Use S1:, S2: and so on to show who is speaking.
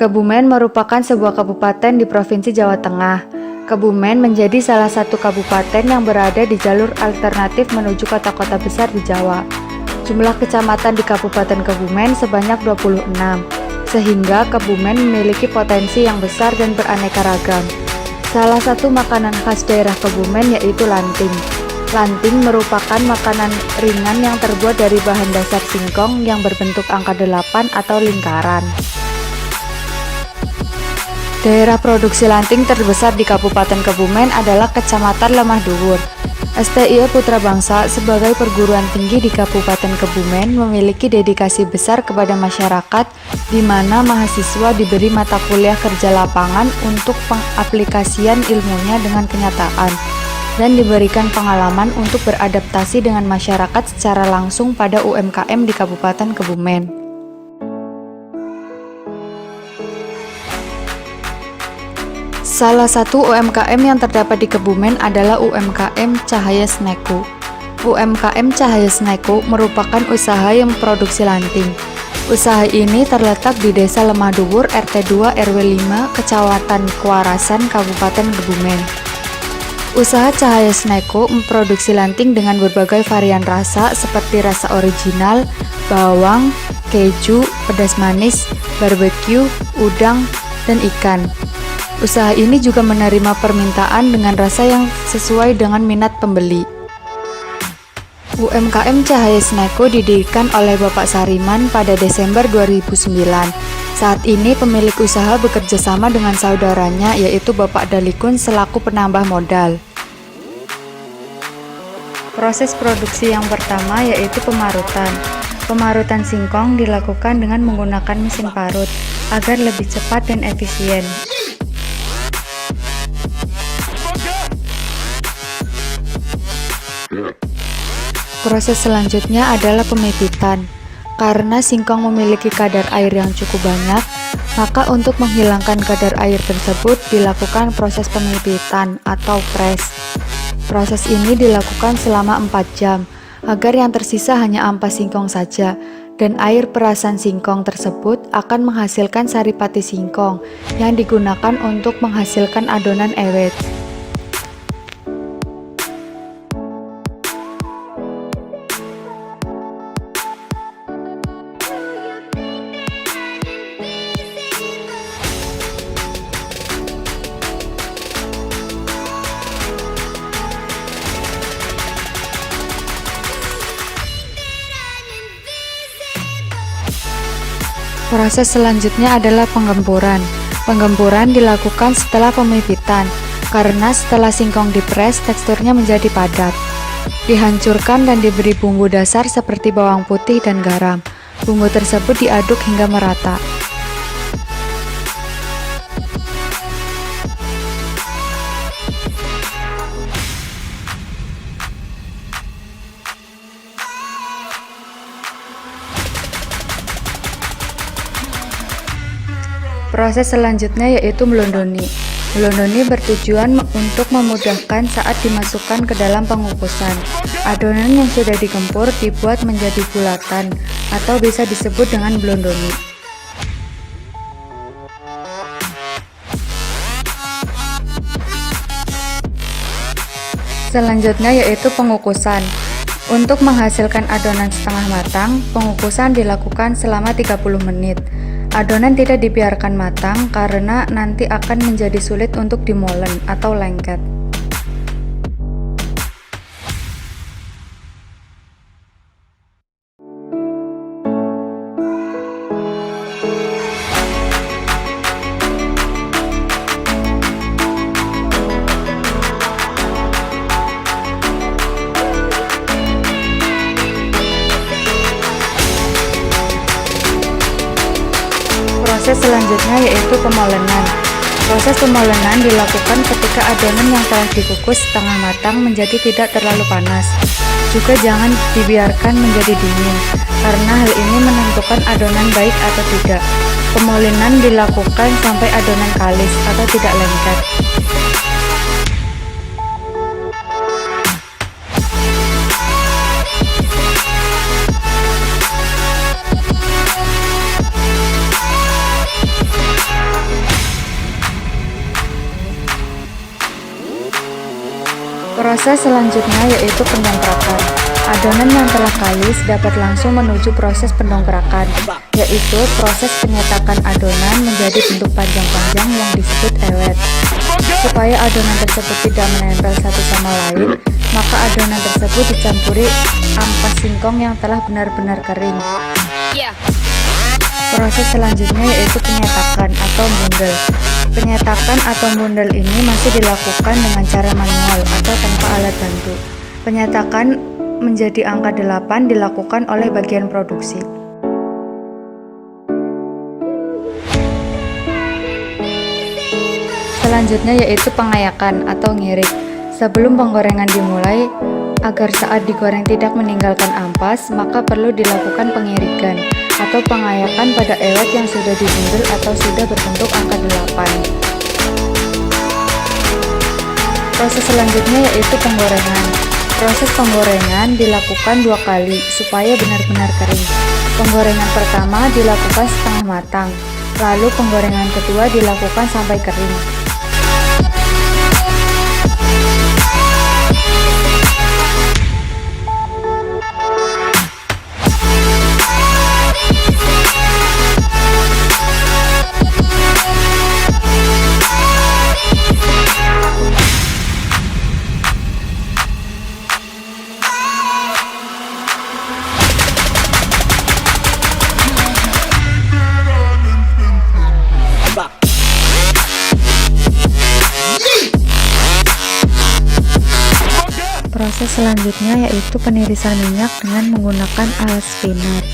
S1: Kebumen merupakan sebuah kabupaten di Provinsi Jawa Tengah. Kebumen menjadi salah satu kabupaten yang berada di jalur alternatif menuju kota-kota besar di Jawa. Jumlah kecamatan di Kabupaten Kebumen sebanyak 26, sehingga Kebumen memiliki potensi yang besar dan beraneka ragam. Salah satu makanan khas daerah Kebumen yaitu lanting. Lanting merupakan makanan ringan yang terbuat dari bahan dasar singkong yang berbentuk angka 8 atau lingkaran. Daerah produksi lanting terbesar di Kabupaten Kebumen adalah Kecamatan Lemah Dhuwur. STIO Putra Bangsa sebagai perguruan tinggi di Kabupaten Kebumen memiliki dedikasi besar kepada masyarakat, di mana mahasiswa diberi mata kuliah kerja lapangan untuk pengaplikasian ilmunya dengan kenyataan, dan diberikan pengalaman untuk beradaptasi dengan masyarakat secara langsung pada UMKM di Kabupaten Kebumen. Salah satu UMKM yang terdapat di Kebumen adalah UMKM Cahaya Sneko. UMKM Cahaya Sneko merupakan usaha yang memproduksi lanting. Usaha ini terletak di Desa Lemah Dhuwur RT 2 RW 5 Kecamatan Kuarasan Kabupaten Kebumen. Usaha Cahaya Sneko memproduksi lanting dengan berbagai varian rasa seperti rasa original, bawang, keju, pedas manis, barbeque, udang, dan ikan. Usaha ini juga menerima permintaan dengan rasa yang sesuai dengan minat pembeli. UMKM Cahaya Sneko didirikan oleh Bapak Sariman pada Desember 2009. Saat ini pemilik usaha bekerja sama dengan saudaranya yaitu Bapak Dalikun selaku penambah modal. Proses produksi yang pertama yaitu pemarutan. Pemarutan singkong dilakukan dengan menggunakan mesin parut agar lebih cepat dan efisien. Proses selanjutnya adalah pemipitan. Karena singkong memiliki kadar air yang cukup banyak, maka untuk menghilangkan kadar air tersebut dilakukan proses pemipitan atau press. Proses ini dilakukan selama 4 jam, agar yang tersisa hanya ampas singkong saja, dan air perasan singkong tersebut akan menghasilkan saripati singkong yang digunakan untuk menghasilkan adonan ewet. Proses selanjutnya adalah penggempuran. Penggempuran dilakukan setelah pemipitan, karena setelah singkong dipres teksturnya menjadi padat. Dihancurkan dan diberi bumbu dasar seperti bawang putih dan garam. Bumbu tersebut diaduk hingga merata. Proses selanjutnya yaitu melondoni. Melondoni bertujuan untuk memudahkan saat dimasukkan ke dalam pengukusan. Adonan yang sudah digempur dibuat menjadi bulatan atau bisa disebut dengan melondoni. Selanjutnya yaitu pengukusan. Untuk menghasilkan adonan setengah matang, pengukusan dilakukan selama 30 menit. Adonan tidak dibiarkan matang karena nanti akan menjadi sulit untuk dimolen atau lengket. Proses selanjutnya yaitu pemolenan. Proses pemolenan dilakukan ketika adonan yang telah dikukus setengah matang menjadi tidak terlalu panas. Juga jangan dibiarkan menjadi dingin, karena hal ini menentukan adonan baik atau tidak. Pemolenan dilakukan sampai adonan kalis atau tidak lengket. Proses selanjutnya yaitu pendongkrakan. Adonan yang telah kalis dapat langsung menuju proses pendongkrakan, yaitu proses penyetakan adonan menjadi bentuk panjang-panjang yang disebut ewet. Supaya adonan tersebut tidak menempel satu sama lain, maka adonan tersebut dicampuri ampas singkong yang telah benar-benar kering. Proses selanjutnya yaitu penyetakan atau bundel. Penyetakan atau bundel ini masih dilakukan dengan cara manual atau tanpa alat bantu. Penyetakan menjadi angka 8 dilakukan oleh bagian produksi. Selanjutnya yaitu pengayakan atau ngirik. Sebelum penggorengan dimulai, agar saat digoreng tidak meninggalkan ampas, maka perlu dilakukan pengirikan atau pengayakan pada ewet yang sudah dibundel atau sudah berbentuk angka 8. Proses selanjutnya yaitu penggorengan. Proses penggorengan dilakukan 2 kali supaya benar-benar kering. Penggorengan pertama dilakukan setengah matang, lalu penggorengan kedua dilakukan sampai kering. Proses selanjutnya yaitu penirisan minyak dengan menggunakan alat spinner.